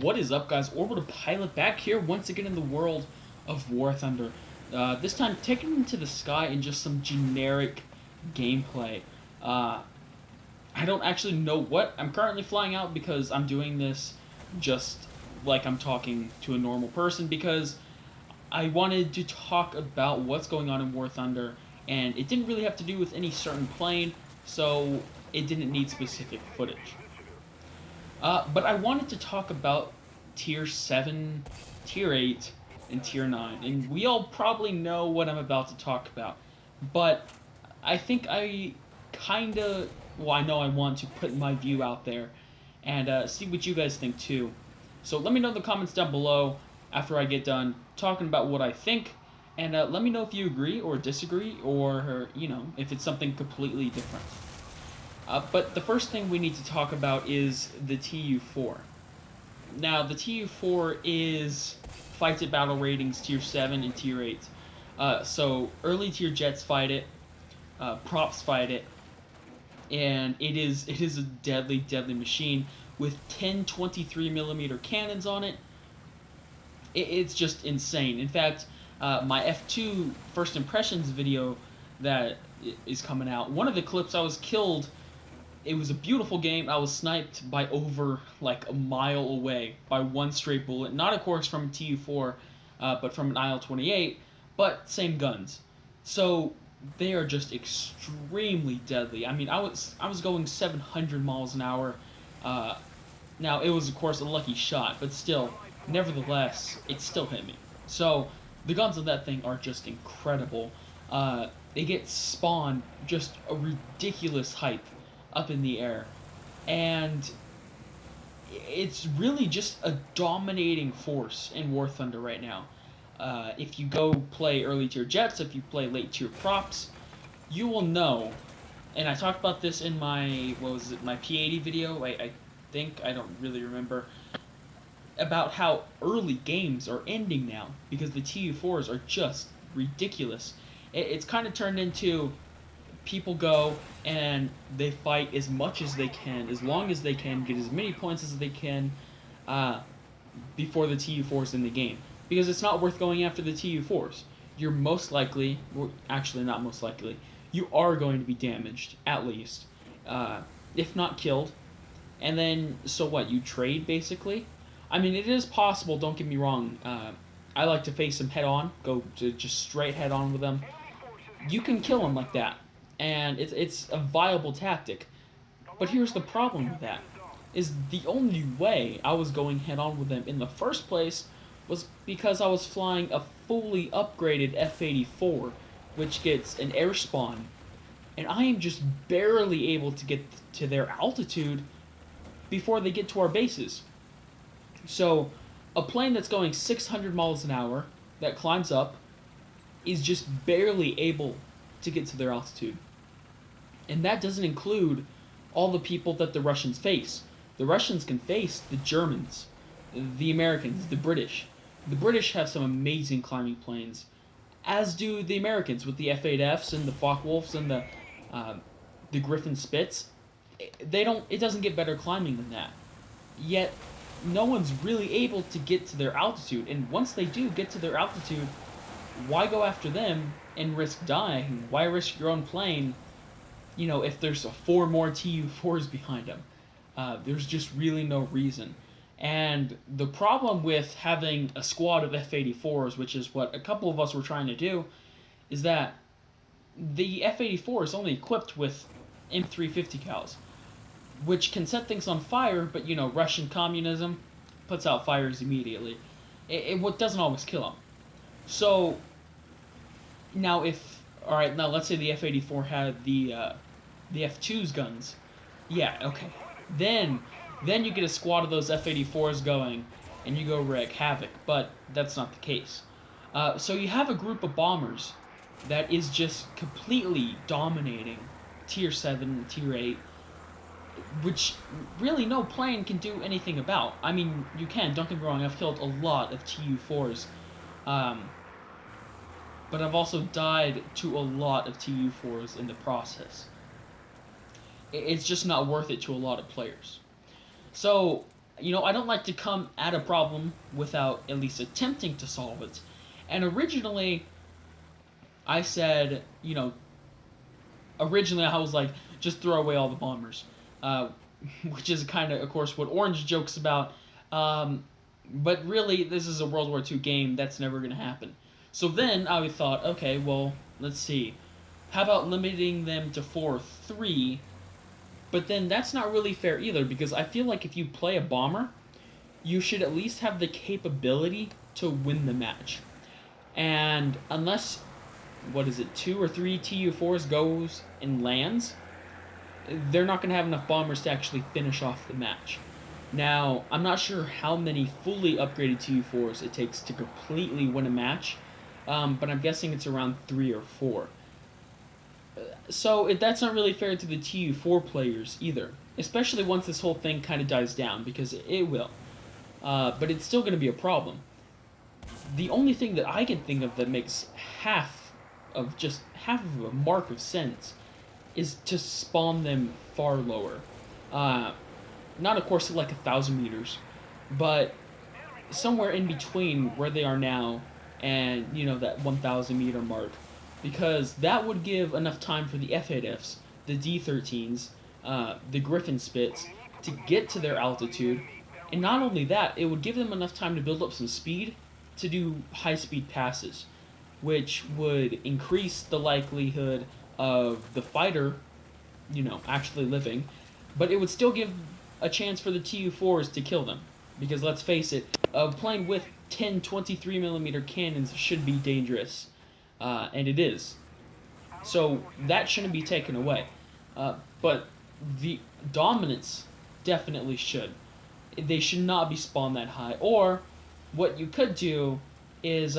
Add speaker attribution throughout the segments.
Speaker 1: What is up, guys? Orbital-Pilot back here once again in the world of Warthunder. This time taken into the sky in just some generic gameplay. I don't actually know what I'm currently flying out because I'm doing this just like I'm talking to a normal person because I wanted to talk about what's going on in War Thunder, and it didn't really have to do with any certain plane, so it didn't need specific footage. But I wanted to talk about Tier 7, Tier 8, and Tier 9, and we all probably know what I'm about to talk about, but I think I know I want to put my view out there and see what you guys think too. So let me know in the comments down below after I get done talking about what I think, and let me know if you agree or disagree, or, you know, if it's something completely different. But the first thing we need to talk about is the TU-4. Now, the TU-4 is fights at battle ratings Tier 7 and Tier 8. So early tier jets fight it, props fight it, and it is a deadly machine with 10 23mm cannons on it. It's just insane. In fact, my F2 first impressions video that is coming out, one of the clips I was killed. It was a beautiful game. I was sniped by over like a mile away by one straight bullet. Not, of course, from a TU-4, but from an il-28, but same guns. So they are just extremely deadly. I mean, I was going 700 miles an hour. Now, it was, of course, a lucky shot, but still, nevertheless, it still hit me. So the guns on that thing are just incredible. They get spawned just a ridiculous height up in the air, and it's really just a dominating force in War Thunder right now. If you go play early tier jets, if you play late tier props, you will know, and I talked about this in my, my P80 video, I think, I don't really remember, about how early games are ending now, because the TU-4s are just ridiculous. It's kind of turned into people go and they fight as much as they can, as long as they can, get as many points as they can before the TU-4's in the game. Because it's not worth going after the TU-4s. You're most likely, well, actually not most likely, you are going to be damaged, at least, if not killed. And then, so what, you trade, basically? I mean, it is possible, don't get me wrong. I like to face them head-on, go to just straight head-on with them. You can kill them like that, and it's a viable tactic. But here's the problem with that, is the only way I was going head-on with them in the first place was because I was flying a fully upgraded F-84, which gets an air spawn, and I am just barely able to get to their altitude before they get to our bases. So, a plane that's going 600 miles an hour, that climbs up, is just barely able to get to their altitude. And that doesn't include all the people that the Russians face. The Russians can face the Germans, the Americans, the British. The British have some amazing climbing planes, as do the Americans with the F-8Fs and the Focke-Wulfs and the Griffin Spits. It doesn't get better climbing than that. Yet, no one's really able to get to their altitude, and once they do get to their altitude, why go after them and risk dying? Why risk your own plane, you know, if there's 4 more TU-4s behind them? There's just really no reason. And the problem with having a squad of F-84s, which is what a couple of us were trying to do, is that the F-84 is only equipped with M350 cals, which can set things on fire, but, you know, Russian communism puts out fires immediately. It doesn't always kill them. So, now alright, now let's say the F-84 had the F-2's guns. Yeah, okay. Then you get a squad of those F-84s going, and you go wreak havoc, but that's not the case. So you have a group of bombers that is just completely dominating Tier 7 and Tier 8, which really no plane can do anything about. I mean, you can, don't get me wrong, I've killed a lot of TU-4s, but I've also died to a lot of TU-4s in the process. It's just not worth it to a lot of players. So, I don't like to come at a problem without at least attempting to solve it. And I said, originally I was like, just throw away all the bombers, uh, which is kind of course, what Orange jokes about. Um, but really, this is a World War II game. That's never going to happen. So then I thought, okay, well, let's see. How about limiting them to 4 or 3? But then that's not really fair either, because I feel like if you play a bomber, you should at least have the capability to win the match. And unless, what is it, 2 or 3 TU4s goes and lands, they're not going to have enough bombers to actually finish off the match. Now, I'm not sure how many fully upgraded TU4s it takes to completely win a match, but I'm guessing it's around 3 or 4. So that's not really fair to the TU4 players either, especially once this whole thing kind of dies down, because it will. But it's still going to be a problem. The only thing that I can think of that makes half of a mark of sense is to spawn them far lower. Not, of course, like 1,000 meters, but somewhere in between where they are now and, that 1,000 meter mark. Because that would give enough time for the F8Fs, the D13s, the Griffin Spits to get to their altitude. And not only that, it would give them enough time to build up some speed to do high-speed passes, which would increase the likelihood of the fighter, actually living, but it would still give a chance for the TU4s to kill them. Because let's face it, playing with 10 23mm cannons should be dangerous, and it is. So that shouldn't be taken away. But the dominance definitely should. They should not be spawned that high. Or what you could do is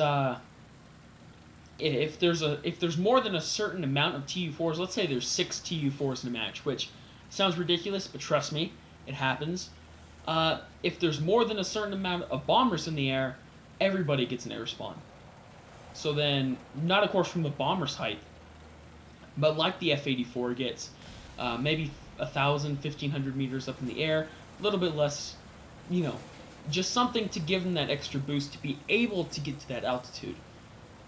Speaker 1: if there's more than a certain amount of TU4s, let's say there's 6 TU4s in a match, which sounds ridiculous, but trust me, it happens. If there's more than a certain amount of bombers in the air, everybody gets an air spawn. So then, not of course from the bomber's height, but like the F-84 gets, maybe 1,000, 1,500 meters up in the air, a little bit less, just something to give them that extra boost to be able to get to that altitude.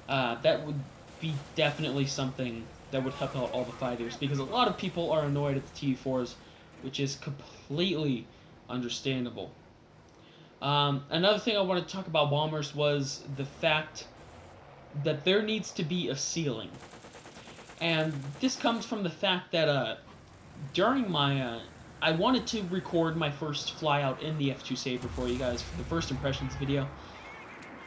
Speaker 1: That would be definitely something that would help out all the fighters, because a lot of people are annoyed at the TU4s, which is completely understandable. Another thing I wanted to talk about bombers was the fact that there needs to be a ceiling. And this comes from the fact that during my... I wanted to record my first flyout in the F2 Sabre for you guys for the first impressions video.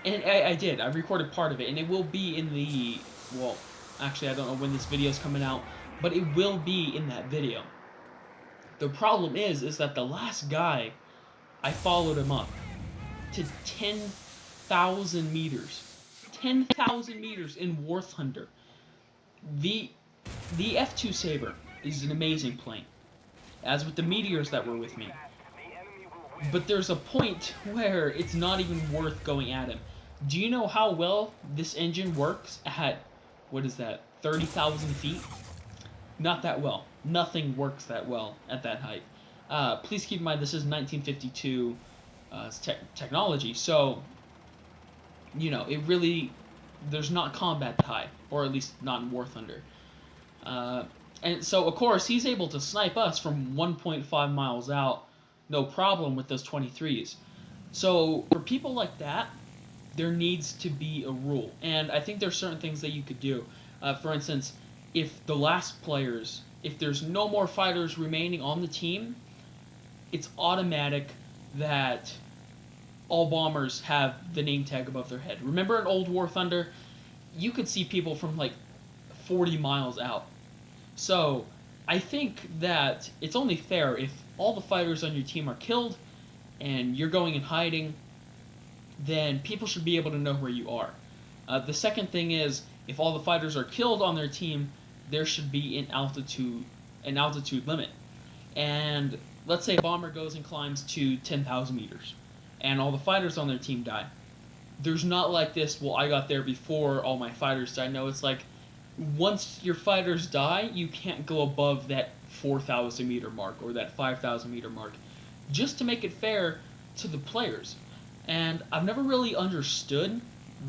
Speaker 1: And I did. I recorded part of it, and it will be in the... Well, actually, I don't know when this video is coming out, but it will be in that video. The problem is that the last guy, I followed him up to 10,000 meters. 10,000 meters in Warthunder. The F2 Sabre is an amazing plane, as with the Meteors that were with me. But there's a point where it's not even worth going at him. Do you know how well this engine works at, 30,000 feet? Not that well. Nothing works that well at that height. Please keep in mind, this is 1952 technology, so, it really, there's not combat that high, or at least not in War Thunder. And so, of course, he's able to snipe us from 1.5 miles out, no problem with those 23s. So, for people like that, there needs to be a rule. And I think there's certain things that you could do. For instance, if there's no more fighters remaining on the team, it's automatic that all bombers have the name tag above their head. Remember in old War Thunder, you could see people from like 40 miles out. So, I think that it's only fair if all the fighters on your team are killed and you're going in hiding, then people should be able to know where you are. The second thing is, if all the fighters are killed on their team, there should be an altitude limit. And let's say a bomber goes and climbs to 10,000 meters, and all the fighters on their team die. There's not like this, well, I got there before all my fighters died. No, it's like, once your fighters die, you can't go above that 4,000 meter mark or that 5,000 meter mark. Just to make it fair, to the players. And I've never really understood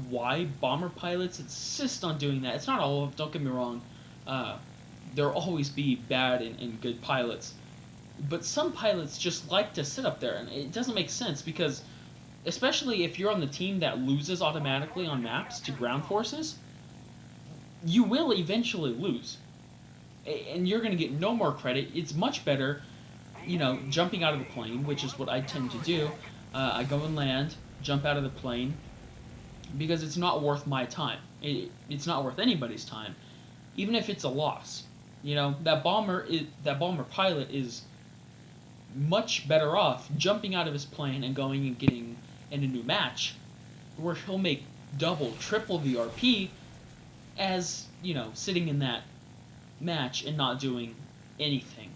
Speaker 1: why bomber pilots insist on doing that. It's not all of them, don't get me wrong. There'll always be bad and good pilots. But some pilots just like to sit up there, and it doesn't make sense because, especially if you're on the team that loses automatically on maps to ground forces, you will eventually lose. And you're going to get no more credit. It's much better, jumping out of the plane, which is what I tend to do. I go and land, jump out of the plane, because it's not worth my time. It's not worth anybody's time, even if it's a loss. That bomber pilot is much better off jumping out of his plane and going and getting in a new match, where he'll make double, triple the RP, as sitting in that match and not doing anything.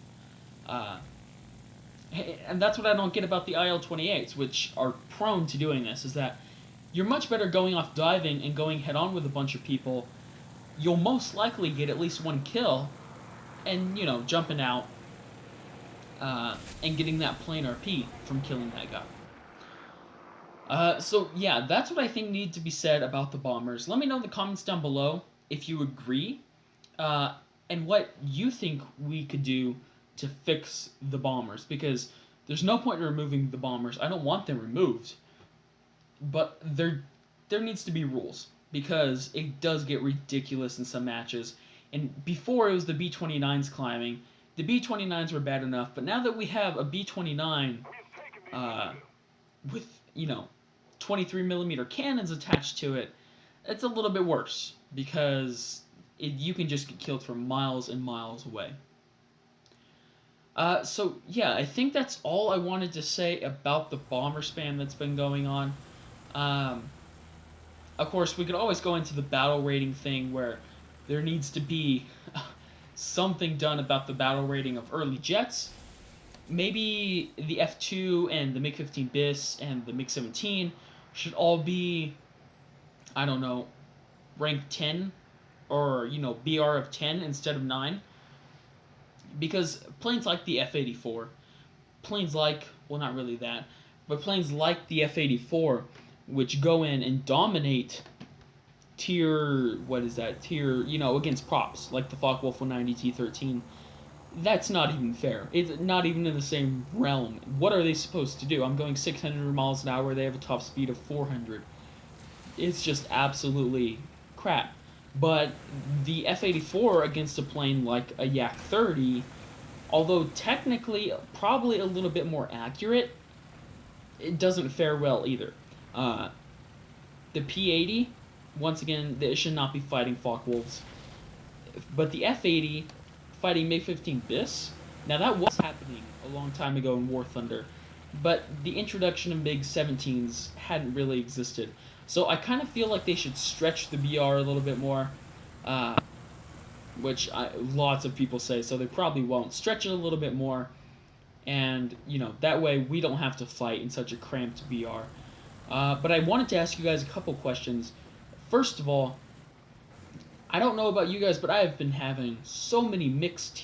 Speaker 1: And that's what I don't get about the il-28s, which are prone to doing this, is that you're much better going off diving and going head-on with a bunch of people. You'll most likely get at least one kill, and, jumping out, and getting that plane RP from killing that guy. So, yeah, that's what I think needs to be said about the bombers. Let me know in the comments down below if you agree, and what you think we could do to fix the bombers, because there's no point in removing the bombers. I don't want them removed, but there needs to be rules, because it does get ridiculous in some matches. And before, it was the B-29s climbing. The B-29s were bad enough, but now that we have a B-29 with 23mm cannons attached to it, it's a little bit worse, because you can just get killed from miles and miles away. So, yeah, I think that's all I wanted to say about the bomber spam that's been going on. Of course, we could always go into the battle rating thing, where there needs to be something done about the battle rating of early jets. Maybe the F2 and the MiG-15 BIS and the MiG-17 should all be, I don't know, rank 10, or, BR of 10 instead of 9. Because planes like the F-84, planes like, well, not really that, but planes like the F-84, which go in and dominate tier, against props, like the Focke-Wulf 190 T-13, that's not even fair. It's not even in the same realm. What are they supposed to do? I'm going 600 miles an hour, they have a top speed of 400. It's just absolutely crap. But the F-84 against a plane like a Yak-30, although technically probably a little bit more accurate, it doesn't fare well either. The P-80, once again, they should not be fighting Focke-Wulfs. But the F-80 fighting MiG-15 BIS, now that was happening a long time ago in Warthunder, but the introduction of MiG-17s hadn't really existed. So I kind of feel like they should stretch the BR a little bit more, which lots of people say, so they probably won't. Stretch it a little bit more, and, that way we don't have to fight in such a cramped BR. But I wanted to ask you guys a couple questions. First of all, I don't know about you guys, but I have been having so many mixed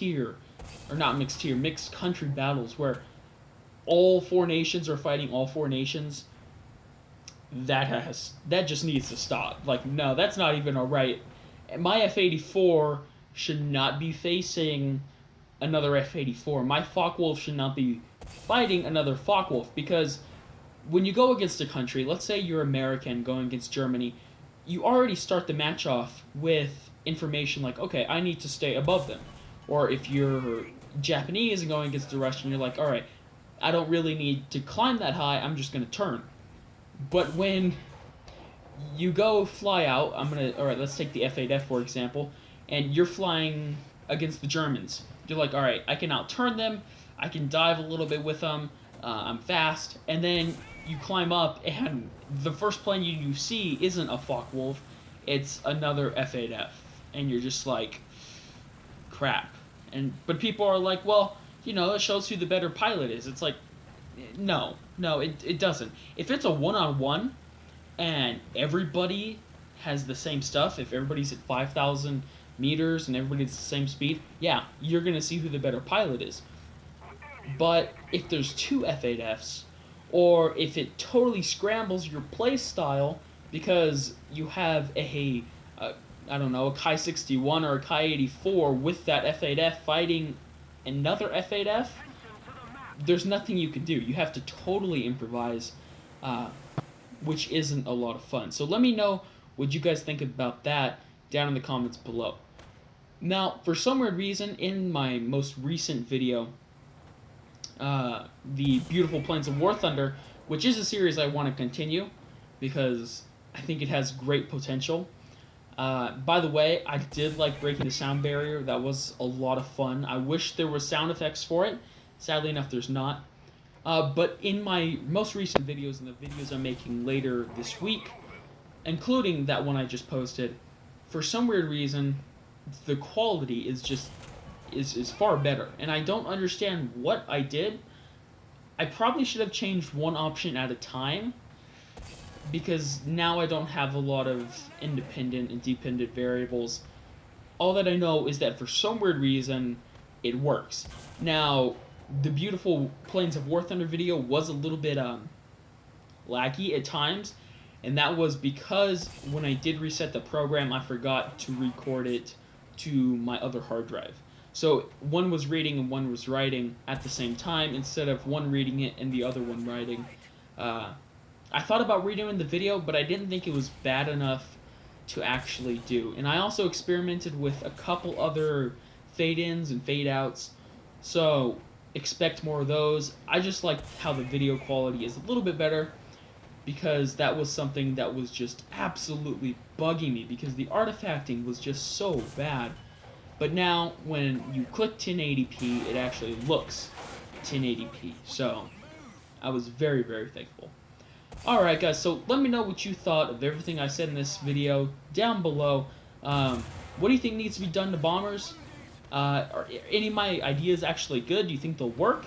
Speaker 1: country battles where all 4 nations are fighting all 4 nations. That just needs to stop. Like, no, that's not even alright. My F-84 should not be facing another F-84. My Focke-Wulf should not be fighting another Focke-Wulf, because when you go against a country, let's say you're American going against Germany, you already start the match off with information like, okay, I need to stay above them. Or if you're Japanese and going against the Russian, you're like, alright, I don't really need to climb that high, I'm just going to turn. But when you go fly out, alright, let's take the F-8F for example, and you're flying against the Germans. You're like, alright, I can out-turn them, I can dive a little bit with them, I'm fast, and then you climb up, and the first plane you see isn't a Focke-Wulf, it's another F-8F, and you're just like, crap. But people are like, well, it shows who the better pilot is. It's like, no, it doesn't. If it's a one-on-one, and everybody has the same stuff, if everybody's at 5,000 meters and everybody's the same speed, yeah, you're going to see who the better pilot is. But if there's 2 F-8Fs, or if it totally scrambles your play style because you have I don't know, a Chi 61 or a Chi 84 with that F8F fighting another F8F, there's nothing you can do. You have to totally improvise, which isn't a lot of fun. So let me know what you guys think about that down in the comments below. Now, for some weird reason, in my most recent video, the Beautiful Plains of Warthunder, which is a series I want to continue because I think it has great potential. By the way, I did like breaking the sound barrier. That was a lot of fun. I wish there were sound effects for it. Sadly enough, there's not. But in my most recent videos and the videos I'm making later this week, including that one I just posted, for some weird reason, the quality is just is far better. And I don't understand what I did. I probably should have changed one option at a time, because now I don't have a lot of independent and dependent variables. All that I know is that for some weird reason, it works. Now, the Beautiful Plains of Warthunder video was a little bit laggy at times, and that was because when I did reset the program, I forgot to record it to my other hard drive. So one was reading and one was writing at the same time, instead of one reading it and the other one writing. I thought about redoing the video, but I didn't think it was bad enough to actually do. And I also experimented with a couple other fade-ins and fade-outs, so expect more of those. I just like how the video quality is a little bit better, because that was something that was just absolutely bugging me, because the artifacting was just so bad. But now, when you click 1080p, it actually looks 1080p, so I was very, very thankful. Alright guys, so let me know what you thought of everything I said in this video down below. What do you think needs to be done to bombers? Are any of my ideas actually good? Do you think they'll work?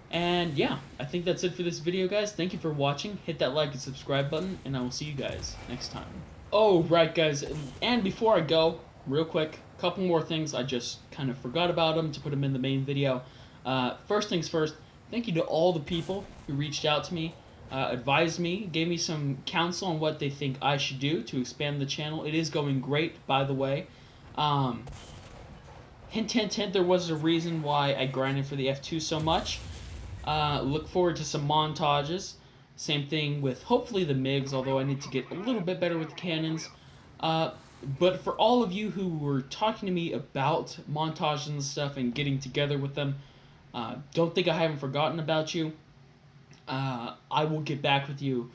Speaker 1: And yeah, I think that's it for this video, guys. Thank you for watching. Hit that like and subscribe button, and I will see you guys next time. Oh, right guys, and before I go, real quick, a couple more things. I just kind of forgot about them to put them in the main video. First things first, thank you to all the people who reached out to me, advised me, gave me some counsel on what they think I should do to expand the channel. It is going great, by the way. Hint, hint, hint, there was a reason why I grinded for the F2 so much. Look forward to some montages. Same thing with, hopefully, the MiGs, although I need to get a little bit better with the cannons. But for all of you who were talking to me about montages and stuff and getting together with them, don't think I haven't forgotten about you. I will get back with you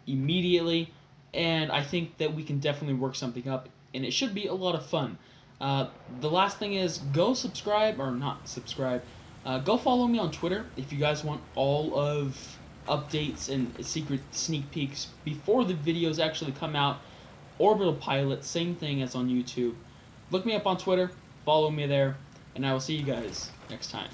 Speaker 1: immediately, and I think that we can definitely work something up, and it should be a lot of fun. The last thing is, go subscribe, or not subscribe, go follow me on Twitter if you guys want all of updates and secret sneak peeks before the videos actually come out. Orbital-Pilot, same thing as on YouTube. Look me up on Twitter, follow me there, and I will see you guys next time.